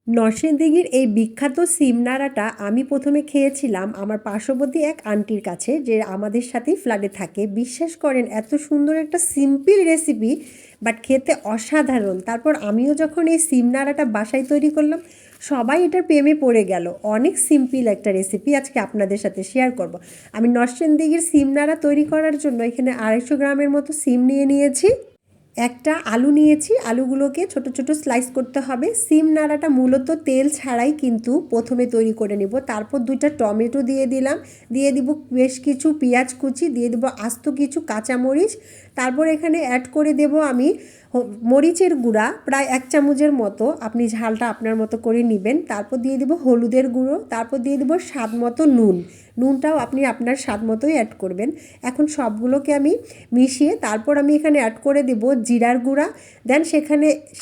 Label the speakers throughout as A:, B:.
A: নরসিংদীর এই বিখ্যাত সিম নাড়াটা আমি প্রথমে খেয়েছিলাম আমার পার্শ্ববর্তী এক আন্টির কাছে, যে আমাদের সাথেই ফ্ল্যাটে থাকে। বিশ্বাস করেন, এত সুন্দর একটা সিম্পল রেসিপি, বাট খেতে অসাধারণ। তারপর আমিও যখন এই সিম নাড়াটা বাসায় তৈরি করলাম, সবাই এটার প্রেমে পড়ে গেল। অনেক সিম্পল একটা রেসিপি আজকে আপনাদের সাথে শেয়ার করব। আমি নরসিংদীর সিম নাড়া তৈরি করার জন্য এখানে 250 গ্রামের মতো সিম নিয়েছি। একটা আলু নিয়েছি, আলুগুলোকে ছোট ছোট স্লাইস করতে হবে। সিম নাড়াটা মূলত তেল ছাড়াই কিন্তু প্রথমে তৈরি করে নিব। তারপর 2টা টমেটো দিয়ে দিলাম, দিয়ে দিব বেশ কিছু পেঁয়াজ কুচি, দিয়ে দিব আস্ত কিছু কাঁচামরিচ। তারপর এখানে অ্যাড করে দেব আমি মরিচের গুঁড়া প্রায় 1 চামচের মতো, আপনি ঝালটা আপনার মতো করে নেবেন। তারপর দিয়ে দেব হলুদের গুঁড়ো, তারপর দিয়ে দেব স্বাদ মতো নুনটাও আপনি আপনার স্বাদ মতোই অ্যাড করবেন। এখন সবগুলোকে আমি মিশিয়ে তারপর আমি এখানে অ্যাড করে দেব জিরার গুঁড়া। দেন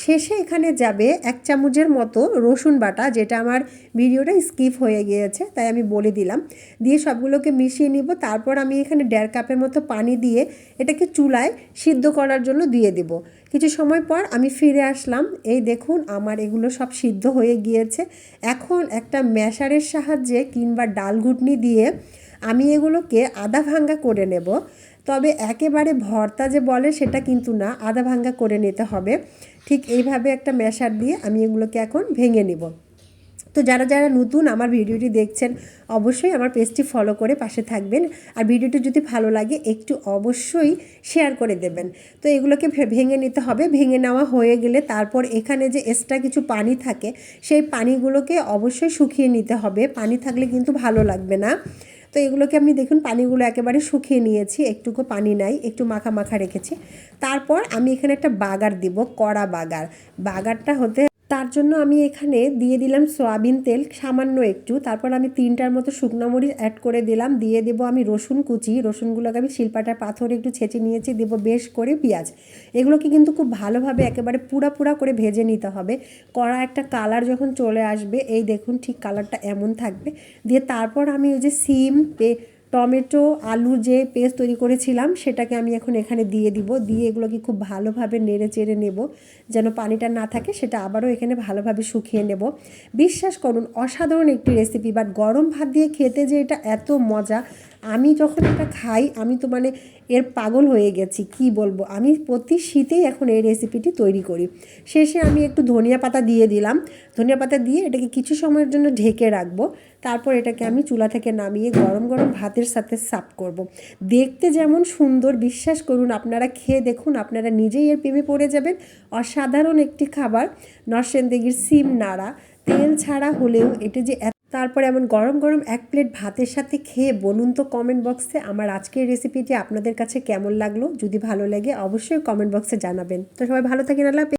A: শেষে এখানে যাবে 1 চামচের মতো রসুন বাটা, যেটা আমার ভিডিওটা স্কিপ হয়ে গিয়েছে তাই আমি বলে দিলাম। দিয়ে সবগুলোকে মিশিয়ে নিব। তারপর আমি এখানে 1.5 কাপের মতো পানি দিয়ে এটাকে চুলায় সিদ্ধ করার জন্য দিয়ে দেব। কিছু সময় পর আমি ফিরে আসলাম, এই দেখুন আমার এগুলো সব সিদ্ধ হয়ে গিয়েছে। এখন একটা ম্যাশারের সাহায্যে কিংবা ডাল ঘুটনি দিয়ে আমি এগুলোকে আধা ভাঙ্গা করে নেব। তবে একেবারে ভর্তা যে বলে সেটা কিন্তু না, আধা ভাঙ্গা করে নিতে হবে। ঠিক এইভাবে একটা ম্যাশার দিয়ে আমি এগুলোকে এখন ভেঙে নেব। তো যারা যারা নতুন আমার ভিডিওটি দেখছেন, অবশ্যই আমার পেজটি ফলো করে পাশে থাকবেন। আর ভিডিওটি যদি ভালো লাগে একটু অবশ্যই শেয়ার করে দেবেন। তো এগুলোকে ভেঙে নিতে হবে। ভেঙে নেওয়া হয়ে গেলে তারপর এখানে যে এক্সট্রা কিছু পানি থাকে, সেই পানিগুলোকে অবশ্যই শুকিয়ে নিতে হবে। পানি থাকলে কিন্তু ভালো লাগবে না। তো এগুলোকে আপনি দেখুন পানিগুলো একেবারে শুকিয়ে নিয়েছি, একটুকু পানি নাই, একটু মাখা মাখা রেখেছি। তারপর আমি এখানে একটা বাগার দিব, কড়া বাগার। বাগারটা হতে তার জন্য আমি এখানে দিয়ে দিলাম সয়াবিন তেল সামান্য একটু। তারপর আমি 3টার মতো শুকনো মরিচ অ্যাড করে দিলাম। দিয়ে দেবো আমি রসুন কুচি, রসুনগুলোকে আমি শিলপাটার পাথরে একটু ছেঁচে নিয়েছি। দেবো বেশ করে পেঁয়াজ। এগুলোকে কিন্তু খুব ভালোভাবে একেবারে পুরা করে ভেজে নিতে হবে। কড়া একটা কালার যখন চলে আসবে, এই দেখুন ঠিক কালারটা এমন থাকবে। দিয়ে তারপর আমি ওই যে টমেটো আলু যে পেস্ট তৈরি করেছিলাম সেটাকে আমি এখন এখানে দিয়ে দিব। দিয়ে এগুলোকে খুব ভালোভাবে নেড়ে চেড়ে নেব, যেন পানিটা না থাকে। সেটা আবারও এখানে ভালোভাবে শুকিয়ে নেব। বিশ্বাস করুন অসাধারণ একটি রেসিপি, বাট গরম ভাত দিয়ে খেতে যে এটা এত মজা, আমি যখন এটা খাই আমি তো এর পাগল হয়ে গেছি। কি বলবো, আমি প্রতি শীতেই এখন এই রেসিপিটি তৈরি করি। শেষে আমি একটু ধনিয়া পাতা দিয়ে দিলাম। ধনিয়া পাতা দিয়ে এটাকে কিছু সময়ের জন্য ঢেকে রাখবো। তারপর এটাকে আমি চুলা থেকে নামিয়ে গরম গরম ভাতের সাথে সার্ভ করব। দেখতে যেমন সুন্দর, বিশ্বাস করুন আপনারা খেয়ে দেখুন, আপনারা নিজেই এর প্রেমে পড়ে যাবেন। অসাধারণ একটি খাবার নরসিংদীর সিম নাড়া। তেল ছাড়া হলেও এটা যে তারপর এমন গরম গরম 1 প্লেট ভাতের সাথে খেয়ে বলুন তো কমেন্ট বক্সে আমার আজকের রেসিপিটি আপনাদের কাছে কেমন লাগলো। যদি ভালো লাগে অবশ্যই কমেন্ট বক্সে জানাবেন। তো সবাই ভালো থাকেন, আল্লাহ হাফেজ।